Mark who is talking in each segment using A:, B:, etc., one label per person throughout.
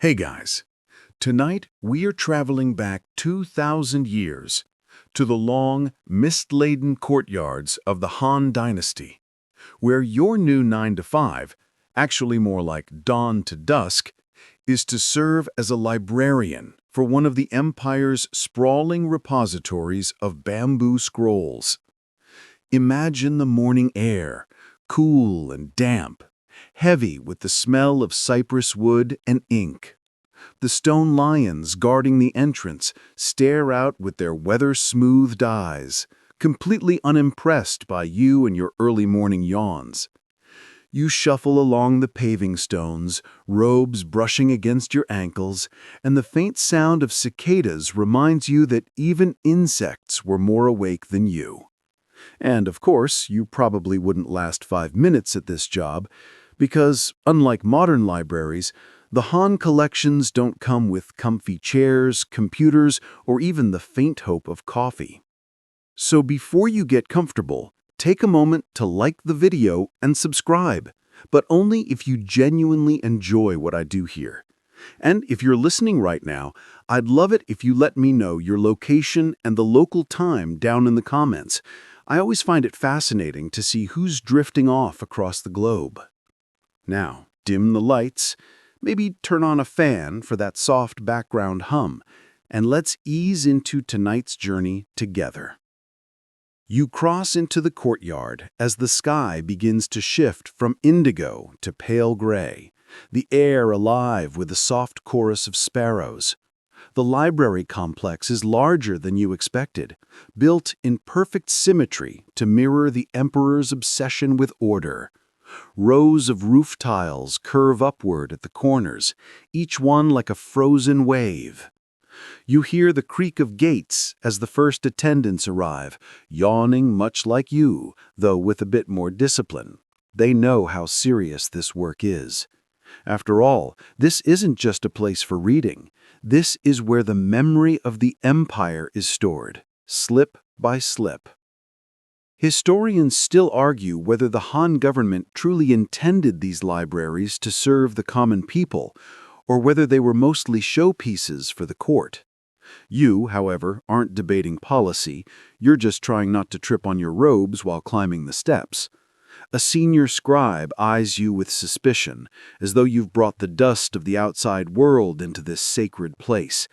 A: Hey guys, tonight we are traveling back 2,000 years to the long, mist-laden courtyards of the Han Dynasty, where your new 9 to 5, actually more like dawn to dusk, is to serve as a librarian for one of the empire's sprawling repositories of bamboo scrolls. Imagine the morning air, cool and damp, heavy with the smell of cypress wood and ink. The stone lions guarding the entrance stare out with their weather-smoothed eyes, completely unimpressed by you and your early morning yawns. You shuffle along the paving stones, robes brushing against your ankles, and the faint sound of cicadas reminds you that even insects were more awake than you. And, of course, you probably wouldn't last 5 minutes at this job, because, unlike modern libraries, the Han collections don't come with comfy chairs, computers, or even the faint hope of coffee. So before you get comfortable, take a moment to like the video and subscribe, but only if you genuinely enjoy what I do here. And if you're listening right now, I'd love it if you let me know your location and the local time down in the comments. I always find it fascinating to see who's drifting off across the globe. Now, dim the lights, maybe turn on a fan for that soft background hum, and let's ease into tonight's journey together. You cross into the courtyard as the sky begins to shift from indigo to pale gray, the air alive with a soft chorus of sparrows. The library complex is larger than you expected, built in perfect symmetry to mirror the emperor's obsession with order. Rows of roof tiles curve upward at the corners, each one like a frozen wave. You hear the creak of gates as the first attendants arrive, yawning much like you, though with a bit more discipline. They know how serious this work is. After all, this isn't just a place for reading. This is where the memory of the empire is stored, slip by slip. Historians still argue whether the Han government truly intended these libraries to serve the common people, or whether they were mostly showpieces for the court. You, however, aren't debating policy, you're just trying not to trip on your robes while climbing the steps. A senior scribe eyes you with suspicion, as though you've brought the dust of the outside world into this sacred place.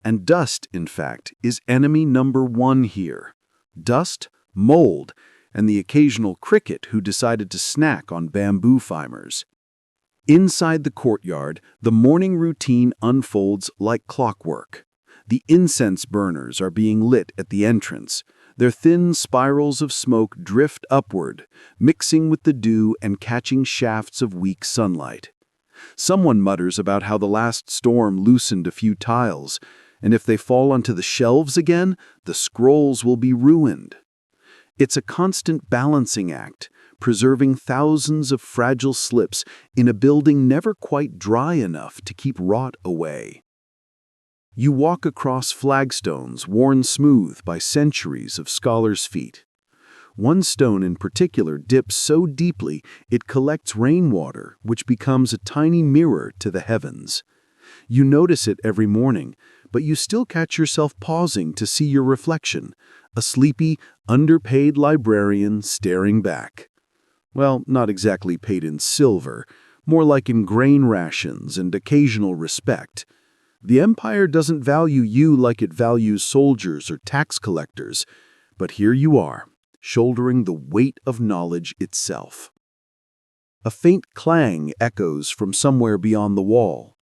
A: And dust, in fact, is enemy number one here. Dust, mold, and the occasional cricket who decided to snack on bamboo fibers. Inside the courtyard, the morning routine unfolds like clockwork. The incense burners are being lit at the entrance. Their thin spirals of smoke drift upward, mixing with the dew and catching shafts of weak sunlight. Someone mutters about how the last storm loosened a few tiles, and if they fall onto the shelves again, the scrolls will be ruined. It's a constant balancing act, preserving thousands of fragile slips in a building never quite dry enough to keep rot away. You walk across flagstones worn smooth by centuries of scholars' feet. One stone in particular dips so deeply it collects rainwater, which becomes a tiny mirror to the heavens. You notice it every morning, but you still catch yourself pausing to see your reflection, a sleepy, underpaid librarian staring back. Well, not exactly paid in silver, more like in grain rations and occasional respect. The empire doesn't value you like it values soldiers or tax collectors, but here you are, shouldering the weight of knowledge itself. A faint clang echoes from somewhere beyond the wall.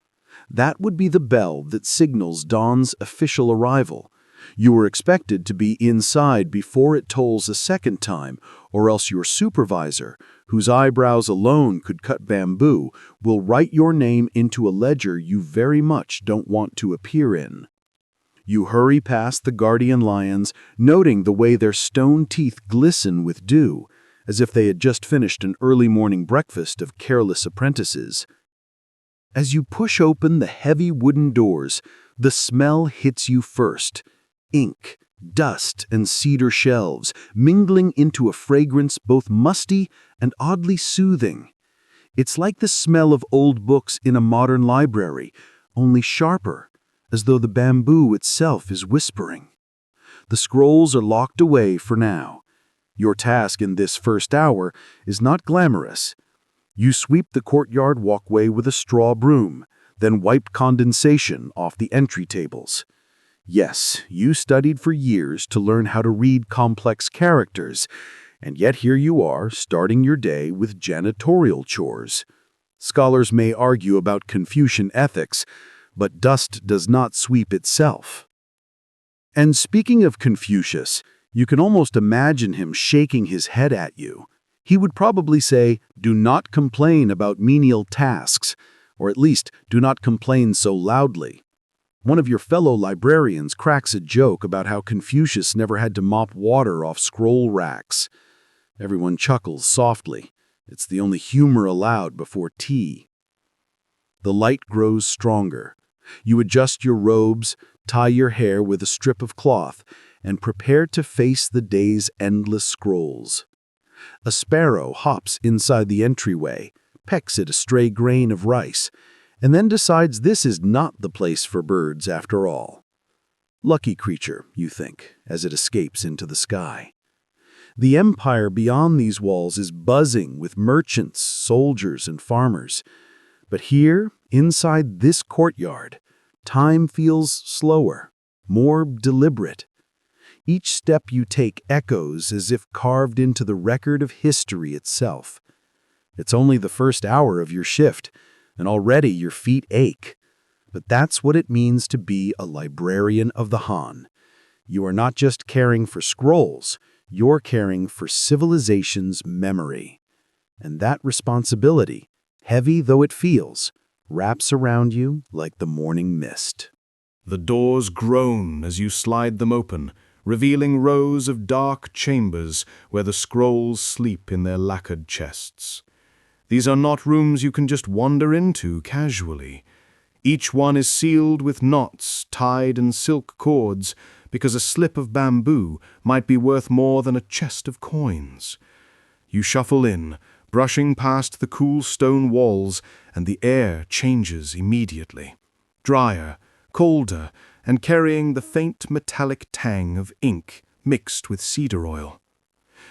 A: That would be the bell that signals dawn's official arrival. You were expected to be inside before it tolls a second time, or else your supervisor, whose eyebrows alone could cut bamboo, will write your name into a ledger you very much don't want to appear in. You hurry past the guardian lions, noting the way their stone teeth glisten with dew, as if they had just finished an early morning breakfast of careless apprentices. As you push open the heavy wooden doors, the smell hits you first. Ink, dust, and cedar shelves, mingling into a fragrance both musty and oddly soothing. It's like the smell of old books in a modern library, only sharper, as though the bamboo itself is whispering. The scrolls are locked away for now. Your task in this first hour is not glamorous. You sweep the courtyard walkway with a straw broom, then wipe condensation off the entry tables. Yes, you studied for years to learn how to read complex characters, and yet here you are, starting your day with janitorial chores. Scholars may argue about Confucian ethics, but dust does not sweep itself. And speaking of Confucius, you can almost imagine him shaking his head at you. He would probably say, "Do not complain about menial tasks," or at least, "do not complain so loudly." One of your fellow librarians cracks a joke about how Confucius never had to mop water off scroll racks. Everyone chuckles softly. It's the only humor allowed before tea. The light grows stronger. You adjust your robes, tie your hair with a strip of cloth, and prepare to face the day's endless scrolls. A sparrow hops inside the entryway, pecks at a stray grain of rice, and then decides this is not the place for birds after all. Lucky creature, you think, as it escapes into the sky. The empire beyond these walls is buzzing with merchants, soldiers, and farmers. But here, inside this courtyard, time feels slower, more deliberate. Each step you take echoes as if carved into the record of history itself. It's only the first hour of your shift, and already your feet ache. But that's what it means to be a librarian of the Han. You are not just caring for scrolls, you're caring for civilization's memory. And that responsibility, heavy though it feels, wraps around you like the morning mist.
B: The doors groan as you slide them open, revealing rows of dark chambers where the scrolls sleep in their lacquered chests. These are not rooms you can just wander into casually. Each one is sealed with knots tied in silk cords because a slip of bamboo might be worth more than a chest of coins. You shuffle in, brushing past the cool stone walls, and the air changes immediately. Drier, colder, and carrying the faint metallic tang of ink mixed with cedar oil.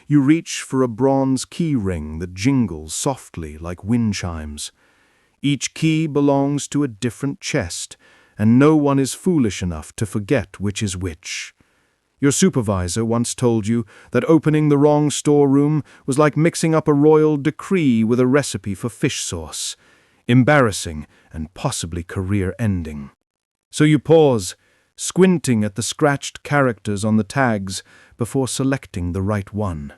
B: You reach for a bronze key ring that jingles softly like wind chimes. Each key belongs to a different chest, and no one is foolish enough to forget which is which. Your supervisor once told you that opening the wrong storeroom was like mixing up a royal decree with a recipe for fish sauce. Embarrassing and possibly career-ending. So you pause, squinting at the scratched characters on the tags before selecting the right one.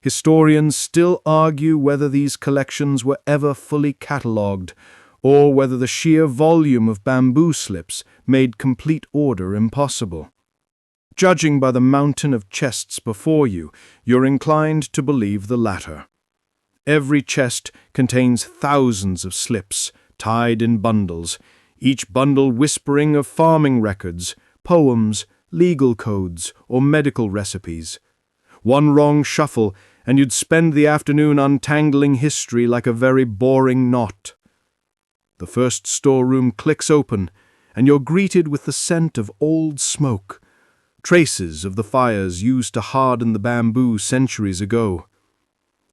B: Historians still argue whether these collections were ever fully catalogued, or whether the sheer volume of bamboo slips made complete order impossible. Judging by the mountain of chests before you, you're inclined to believe the latter. Every chest contains thousands of slips, tied in bundles, each bundle whispering of farming records, poems, legal codes, or medical recipes. One wrong shuffle, and you'd spend the afternoon untangling history like a very boring knot. The first storeroom clicks open, and you're greeted with the scent of old smoke, traces of the fires used to harden the bamboo centuries ago.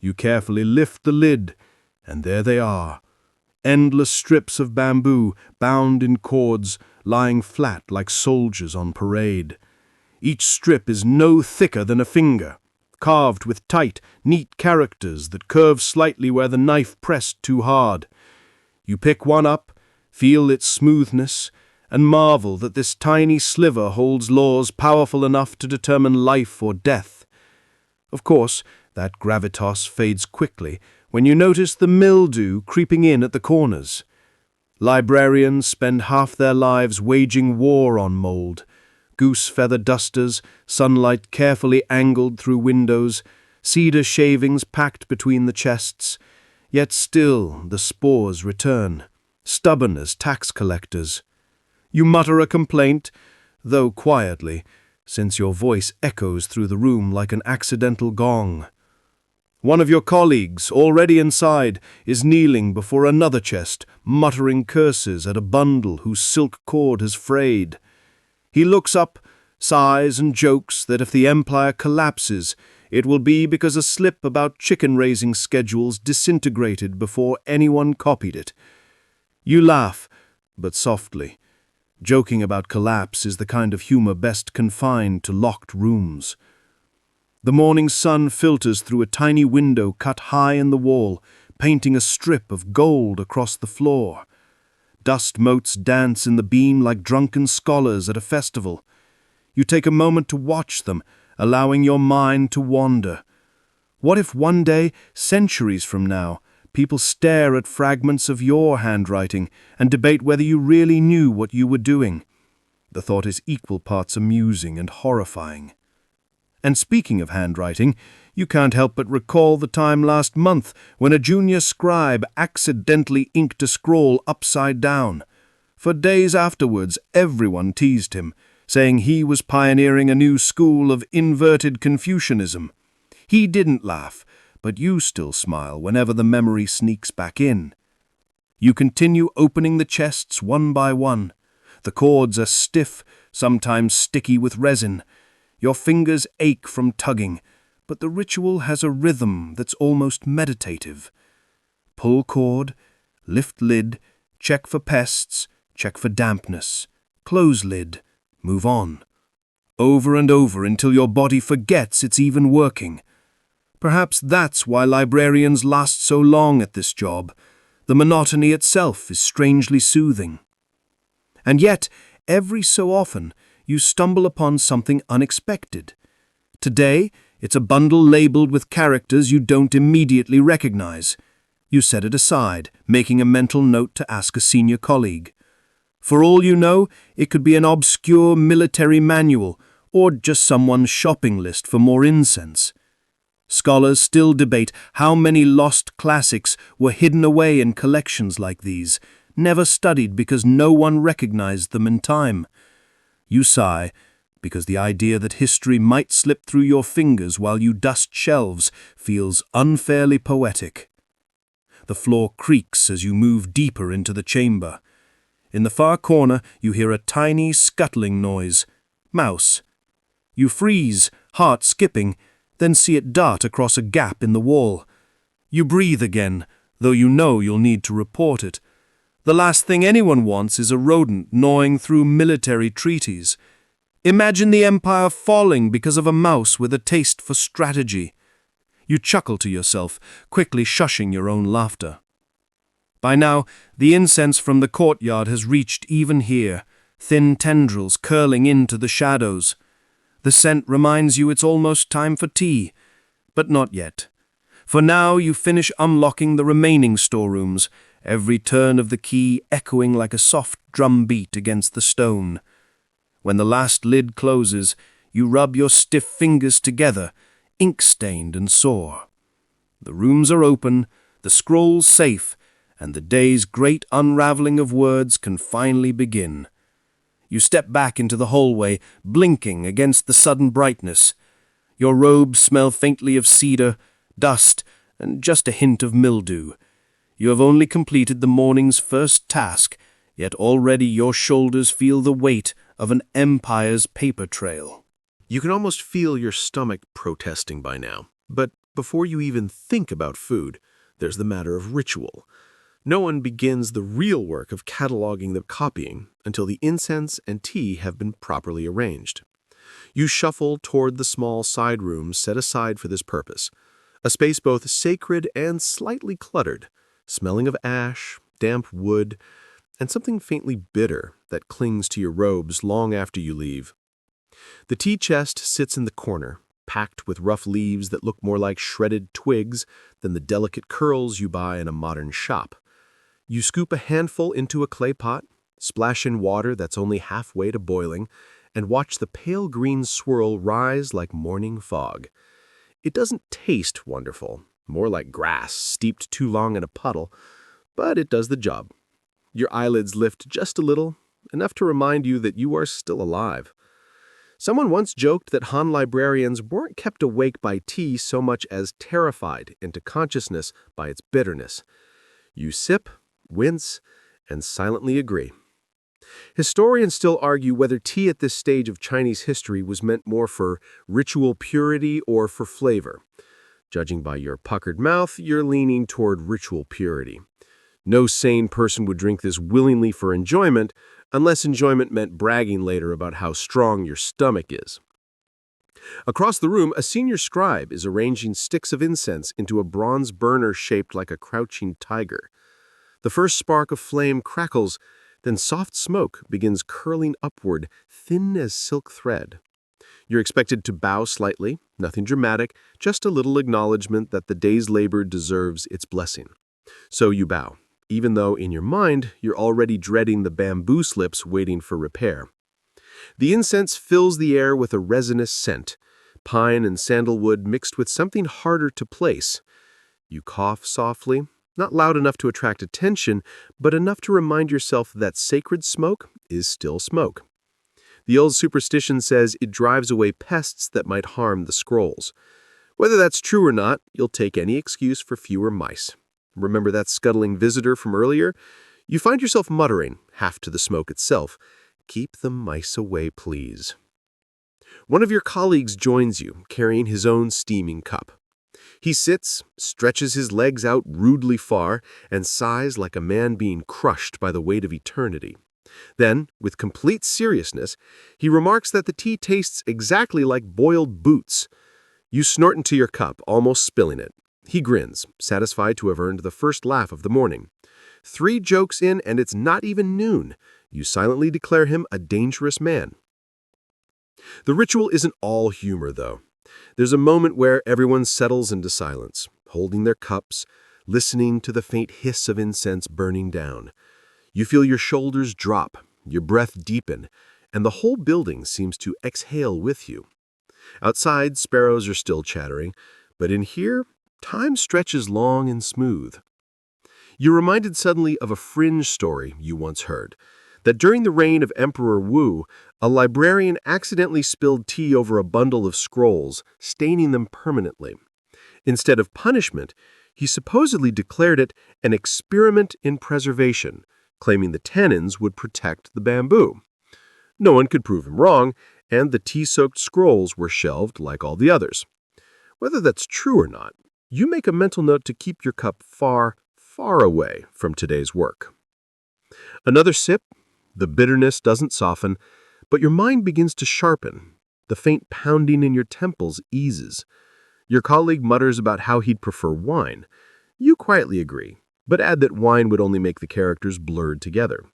B: You carefully lift the lid, and there they are. Endless strips of bamboo, bound in cords, lying flat like soldiers on parade. Each strip is no thicker than a finger, carved with tight, neat characters that curve slightly where the knife pressed too hard. You pick one up, feel its smoothness, and marvel that this tiny sliver holds laws powerful enough to determine life or death. Of course, that gravitas fades quickly when you notice the mildew creeping in at the corners. Librarians spend half their lives waging war on mold. Goose feather dusters, sunlight carefully angled through windows, cedar shavings packed between the chests. Yet still the spores return, stubborn as tax collectors. You mutter a complaint, though quietly, since your voice echoes through the room like an accidental gong. One of your colleagues, already inside, is kneeling before another chest, muttering curses at a bundle whose silk cord has frayed. He looks up, sighs and jokes that if the empire collapses, it will be because a slip about chicken-raising schedules disintegrated before anyone copied it. You laugh, but softly. Joking about collapse is the kind of humor best confined to locked rooms. The morning sun filters through a tiny window cut high in the wall, painting a strip of gold across the floor. Dust motes dance in the beam like drunken scholars at a festival. You take a moment to watch them, allowing your mind to wander. What if one day, centuries from now, people stare at fragments of your handwriting and debate whether you really knew what you were doing? The thought is equal parts amusing and horrifying. And speaking of handwriting, you can't help but recall the time last month when a junior scribe accidentally inked a scroll upside down. For days afterwards, everyone teased him, saying he was pioneering a new school of inverted Confucianism. He didn't laugh, but you still smile whenever the memory sneaks back in. You continue opening the chests one by one. The cords are stiff, sometimes sticky with resin. Your fingers ache from tugging, but the ritual has a rhythm that's almost meditative. Pull cord, lift lid, check for pests, check for dampness, close lid, move on. Over and over until your body forgets it's even working. Perhaps that's why librarians last so long at this job. The monotony itself is strangely soothing. And yet, every so often, you stumble upon something unexpected. Today, it's a bundle labeled with characters you don't immediately recognize. You set it aside, making a mental note to ask a senior colleague. For all you know, it could be an obscure military manual or just someone's shopping list for more incense. Scholars still debate how many lost classics were hidden away in collections like these, never studied because no one recognized them in time. You sigh, because the idea that history might slip through your fingers while you dust shelves feels unfairly poetic. The floor creaks as you move deeper into the chamber. In the far corner, you hear a tiny scuttling noise. Mouse. You freeze, heart skipping, then see it dart across a gap in the wall. You breathe again, though you know you'll need to report it. The last thing anyone wants is a rodent gnawing through military treaties. Imagine the empire falling because of a mouse with a taste for strategy. You chuckle to yourself, quickly shushing your own laughter. By now, the incense from the courtyard has reached even here, thin tendrils curling into the shadows. The scent reminds you it's almost time for tea, but not yet. For now you finish unlocking the remaining storerooms, every turn of the key echoing like a soft drum beat against the stone. When the last lid closes, you rub your stiff fingers together, ink-stained and sore. The rooms are open, the scrolls safe, and the day's great unraveling of words can finally begin. You step back into the hallway, blinking against the sudden brightness. Your robes smell faintly of cedar, dust, and just a hint of mildew. You have only completed the morning's first task, yet already your shoulders feel the weight of an empire's paper trail.
A: You can almost feel your stomach protesting by now. But before you even think about food, there's the matter of ritual. No one begins the real work of cataloging the copying until the incense and tea have been properly arranged. You shuffle toward the small side rooms set aside for this purpose, a space both sacred and slightly cluttered, smelling of ash, damp wood, and something faintly bitter that clings to your robes long after you leave. The tea chest sits in the corner, packed with rough leaves that look more like shredded twigs than the delicate curls you buy in a modern shop. You scoop a handful into a clay pot, splash in water that's only halfway to boiling, and watch the pale green swirl rise like morning fog. It doesn't taste wonderful, more like grass steeped too long in a puddle, but it does the job. Your eyelids lift just a little, enough to remind you that you are still alive.
C: Someone once joked that Han librarians weren't kept awake by tea so much as terrified into consciousness by its bitterness. You sip, wince, and silently agree. Historians still argue whether tea at this stage of Chinese history was meant more for ritual purity or for flavor. Judging by your puckered mouth, you're leaning toward ritual purity. No sane person would drink this willingly for enjoyment, unless enjoyment meant bragging later about how strong your stomach is. Across the room, a senior scribe is arranging sticks of incense into a bronze burner shaped like a crouching tiger. The first spark of flame crackles, then soft smoke begins curling upward, thin as silk thread. You're expected to bow slightly, nothing dramatic, just a little acknowledgement that the day's labor deserves its blessing. So you bow, even though in your mind you're already dreading the bamboo slips waiting for repair. The incense fills the air with a resinous scent, pine and sandalwood mixed with something harder to place. You cough softly, not loud enough to attract attention, but enough to remind yourself that sacred smoke is still smoke. The old superstition says it drives away pests that might harm the scrolls. Whether that's true or not, you'll take any excuse for fewer mice. Remember that scuttling visitor from earlier? You find yourself muttering, half to the smoke itself, "Keep the mice away, please." One of your colleagues joins you, carrying his own steaming cup. He sits, stretches his legs out rudely far, and sighs like a man being crushed by the weight of eternity. Then, with complete seriousness, he remarks that the tea tastes exactly like boiled boots. You snort into your cup, almost spilling it. He grins, satisfied to have earned the first laugh of the morning. 3 jokes in, and it's not even noon. You silently declare him a dangerous man. The ritual isn't all humor, though. There's a moment where everyone settles into silence, holding their cups, listening to the faint hiss of incense burning down. You feel your shoulders drop, your breath deepen, and the whole building seems to exhale with you. Outside, sparrows are still chattering, but in here, time stretches long and smooth. You're reminded suddenly of a fringe story you once heard, that during the reign of Emperor Wu, a librarian accidentally spilled tea over a bundle of scrolls, staining them permanently. Instead of punishment, he supposedly declared it an experiment in preservation, claiming the tannins would protect the bamboo. No one could prove him wrong, and the tea-soaked scrolls were shelved like all the others. Whether that's true or not, you make a mental note to keep your cup far, far away from today's work. Another sip, the bitterness doesn't soften, but your mind begins to sharpen. The faint pounding in your temples eases. Your colleague mutters about how he'd prefer wine. You quietly agree, but add that wine would only make the characters blurred together.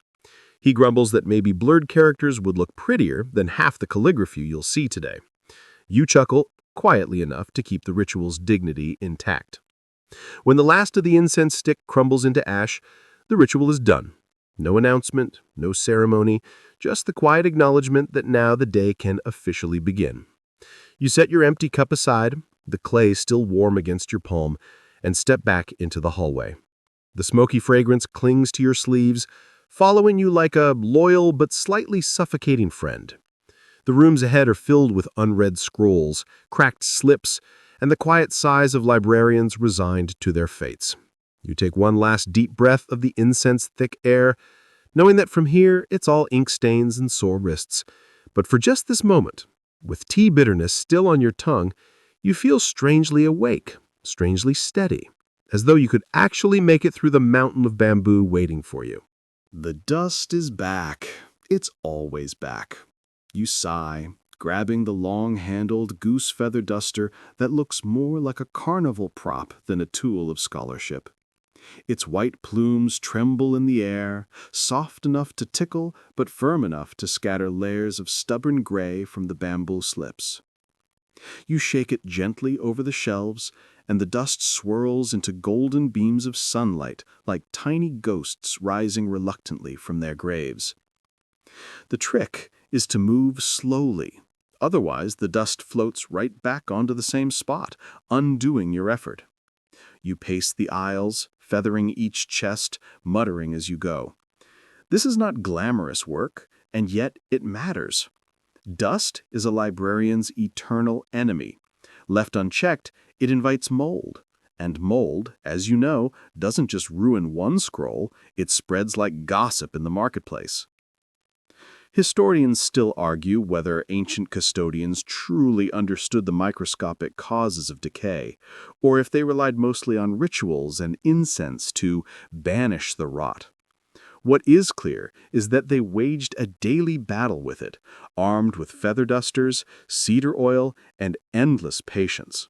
C: He grumbles that maybe blurred characters would look prettier than half the calligraphy you'll see today. You chuckle, quietly enough to keep the ritual's dignity intact. When the last of the incense stick crumbles into ash, the ritual is done. No announcement, no ceremony, just the quiet acknowledgement that now the day can officially begin. You set your empty cup aside, the clay still warm against your palm, and step back into the hallway. The smoky fragrance clings to your sleeves, following you like a loyal but slightly suffocating friend. The rooms ahead are filled with unread scrolls, cracked slips, and the quiet sighs of librarians resigned to their fates. You take one last deep breath of the incense-thick air, knowing that from here it's all ink stains and sore wrists. But for just this moment, with tea bitterness still on your tongue, you feel strangely awake, strangely steady, as though you could actually make it through the mountain of bamboo waiting for you.
B: The dust is back. It's always back. You sigh, grabbing the long-handled goose feather duster that looks more like a carnival prop than a tool of scholarship. Its white plumes tremble in the air, soft enough to tickle but firm enough to scatter layers of stubborn gray from the bamboo slips. You shake it gently over the shelves, and the dust swirls into golden beams of sunlight like tiny ghosts rising reluctantly from their graves. The trick is to move slowly. Otherwise, the dust floats right back onto the same spot, undoing your effort. You pace the aisles, feathering each chest, muttering as you go. This is not glamorous work, and yet it matters.
C: Dust is a librarian's eternal enemy. Left unchecked, it invites mold. And mold, as you know, doesn't just ruin one scroll, it spreads like gossip in the marketplace. Historians still argue whether ancient custodians truly understood the microscopic causes of decay, or if they relied mostly on rituals and incense to banish the rot. What is clear is that they waged a daily battle with it, armed with feather dusters, cedar oil, and endless patience.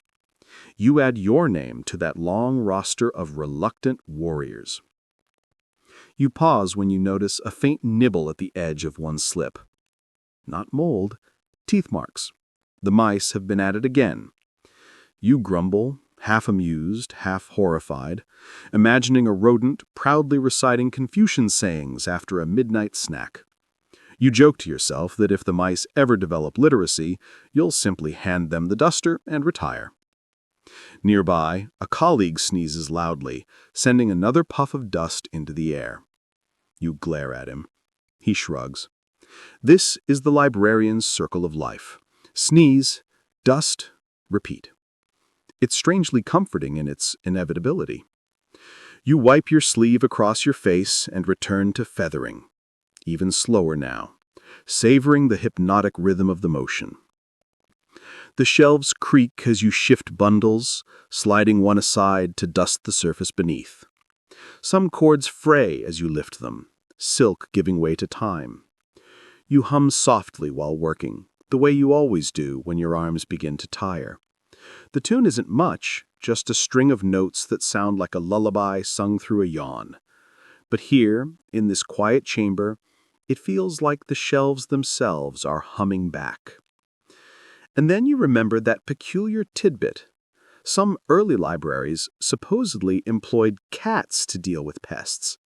C: You add your name to that long roster of reluctant warriors. You pause when you notice a faint nibble at the edge of one slip. Not mold, teeth marks. The mice have been at it again. You grumble, half amused, half horrified, imagining a rodent proudly reciting Confucian sayings after a midnight snack. You joke to yourself that if the mice ever develop literacy, you'll simply hand them the duster and retire. Nearby, a colleague sneezes loudly, sending another puff of dust into the air. You glare at him. He shrugs. This is the librarian's circle of life. Sneeze, dust, repeat. It's strangely comforting in its inevitability. You wipe your sleeve across your face and return to feathering, even slower now, savoring the hypnotic rhythm of the motion. The shelves creak as you shift bundles, sliding one aside to dust the surface beneath. Some cords fray as you lift them, silk giving way to time. You hum softly while working, the way you always do when your arms begin to tire. The tune isn't much, just a string of notes that sound like a lullaby sung through a yawn. But here, in this quiet chamber, it feels like the shelves themselves are humming back. And then you remember that peculiar tidbit. Some early libraries supposedly employed cats to deal with pests.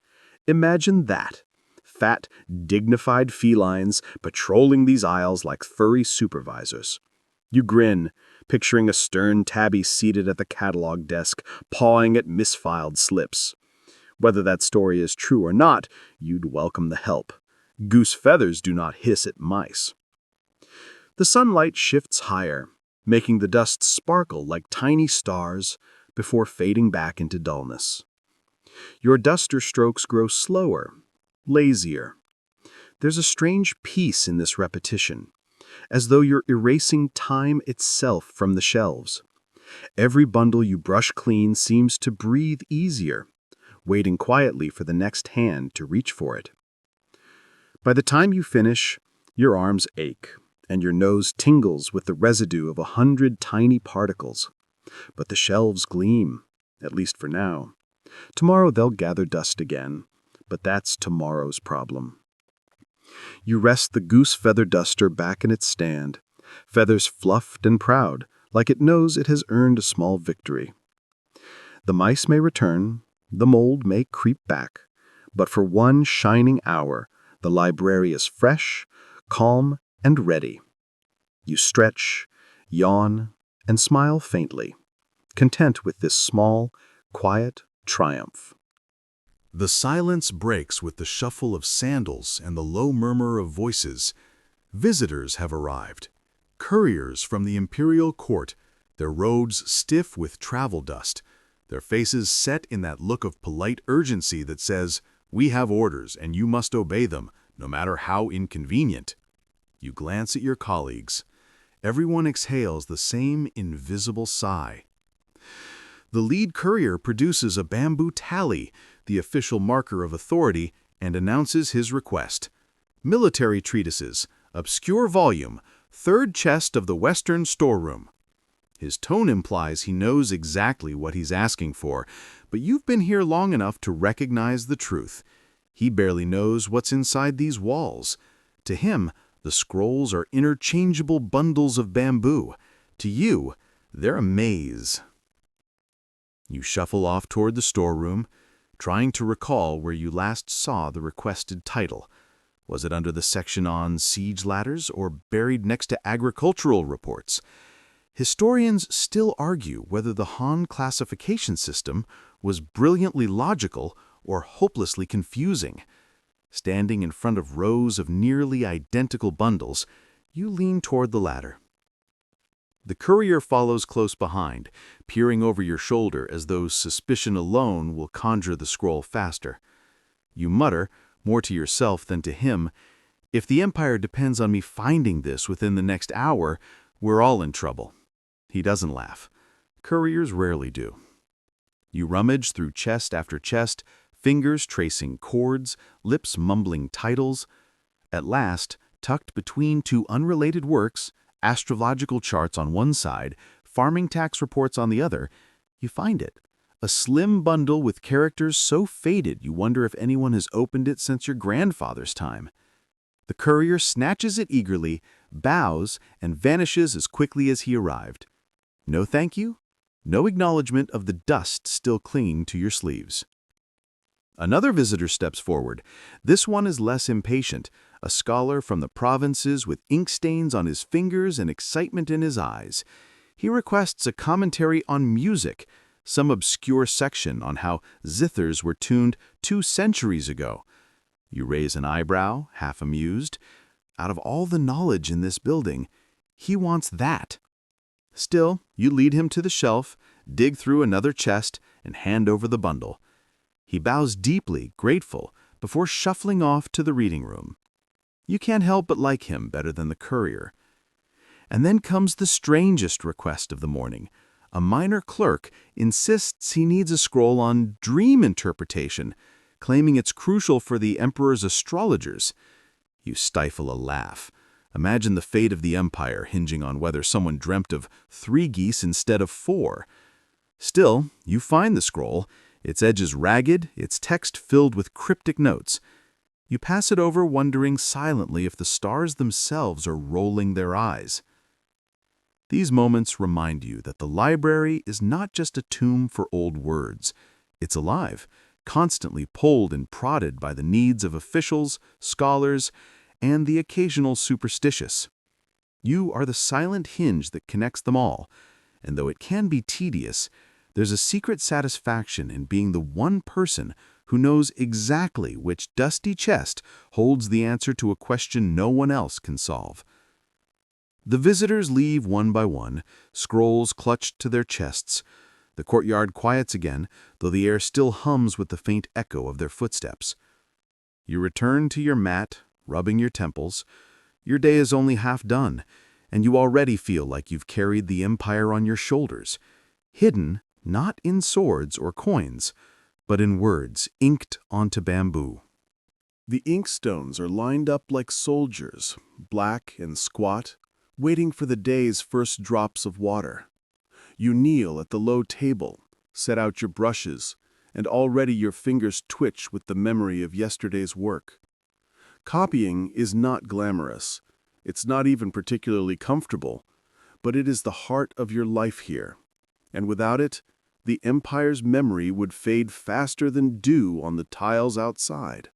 C: Imagine that. Fat, dignified felines patrolling these aisles like furry supervisors. You grin, picturing a stern tabby seated at the catalog desk, pawing at misfiled slips. Whether that story is true or not, you'd welcome the help. Goose feathers do not hiss at mice. The sunlight shifts higher, making the dust sparkle like tiny stars before fading back into dullness. Your duster strokes grow slower, lazier. There's a strange peace in this repetition, as though you're erasing time itself from the shelves. Every bundle you brush clean seems to breathe easier, waiting quietly for the next hand to reach for it. By the time you finish, your arms ache, and your nose tingles with the residue of 100 tiny particles. But the shelves gleam, at least for now. Tomorrow they'll gather dust again, but that's tomorrow's problem. You rest the goose feather duster back in its stand, feathers fluffed and proud, like it knows it has earned a small victory. The mice may return, the mold may creep back, but for one shining hour, the library is fresh, calm, and ready. You stretch, yawn, and smile faintly, content with this small, quiet triumph.
A: The silence breaks with the shuffle of sandals and the low murmur of voices. Visitors have arrived. Couriers from the imperial court, their robes stiff with travel dust, their faces set in that look of polite urgency that says, "We have orders and you must obey them, no matter how inconvenient." You glance at your colleagues. Everyone exhales the same invisible sigh. The lead courier produces a bamboo tally, the official marker of authority, and announces his request. Military treatises, obscure volume, third chest of the western storeroom. His tone implies he knows exactly what he's asking for, but you've been here long enough to recognize the truth. He barely knows what's inside these walls. To him, the scrolls are interchangeable bundles of bamboo. To you, they're a maze. You shuffle off toward the storeroom, trying to recall where you last saw the requested title. Was it under the section on siege ladders or buried next to agricultural reports? Historians still argue whether the Han classification system was brilliantly logical or hopelessly confusing. Standing in front of rows of nearly identical bundles, You lean toward the ladder. The courier follows close behind, peering over your shoulder as though suspicion alone will conjure the scroll faster. You mutter, more to yourself than to him, "If the Empire depends on me finding this within the next hour, we're all in trouble." He doesn't laugh. Couriers rarely do. You rummage through chest after chest, fingers tracing chords, lips mumbling titles. At last, tucked between two unrelated works, astrological charts on one side, farming tax reports on the other, you find it. A slim bundle with characters so faded you wonder if anyone has opened it since your grandfather's time. The courier snatches it eagerly, bows, and vanishes as quickly as he arrived. No thank you, no acknowledgement of the dust still clinging to your sleeves. Another visitor steps forward. This one is less impatient, a scholar from the provinces with ink stains on his fingers and excitement in his eyes. He requests a commentary on music, some obscure section on how zithers were tuned 2 centuries ago. You raise an eyebrow, half amused. Out of all the knowledge in this building, he wants that. Still, you lead him to the shelf, dig through another chest, and hand over the bundle. He bows deeply, grateful, before shuffling off to the reading room. You can't help but like him better than the courier. And then comes the strangest request of the morning. A minor clerk insists he needs a scroll on dream interpretation, claiming it's crucial for the Emperor's astrologers. You stifle a laugh. Imagine the fate of the Empire hinging on whether someone dreamt of 3 geese instead of 4. Still, you find the scroll, its edges ragged, its text filled with cryptic notes. You pass it over, wondering silently if the stars themselves are rolling their eyes. These moments remind you that the library is not just a tomb for old words. It's alive, constantly pulled and prodded by the needs of officials, scholars, and the occasional superstitious. You are the silent hinge that connects them all, and though it can be tedious, there's a secret satisfaction in being the one person who knows exactly which dusty chest holds the answer to a question no one else can solve. The visitors leave one by one, scrolls clutched to their chests. The courtyard quiets again, though the air still hums with the faint echo of their footsteps. You return to your mat, rubbing your temples. Your day is only half done, and you already feel like you've carried the Empire on your shoulders, hidden not in swords or coins, but in words inked onto bamboo. The inkstones are lined up like soldiers, black and squat, waiting for the day's first drops of water. You kneel at the low table, set out your brushes, and already your fingers twitch with the memory of yesterday's work. Copying is not glamorous. It's not even particularly comfortable, but it is the heart of your life here. And without it, the Empire's memory would fade faster than dew on the tiles outside.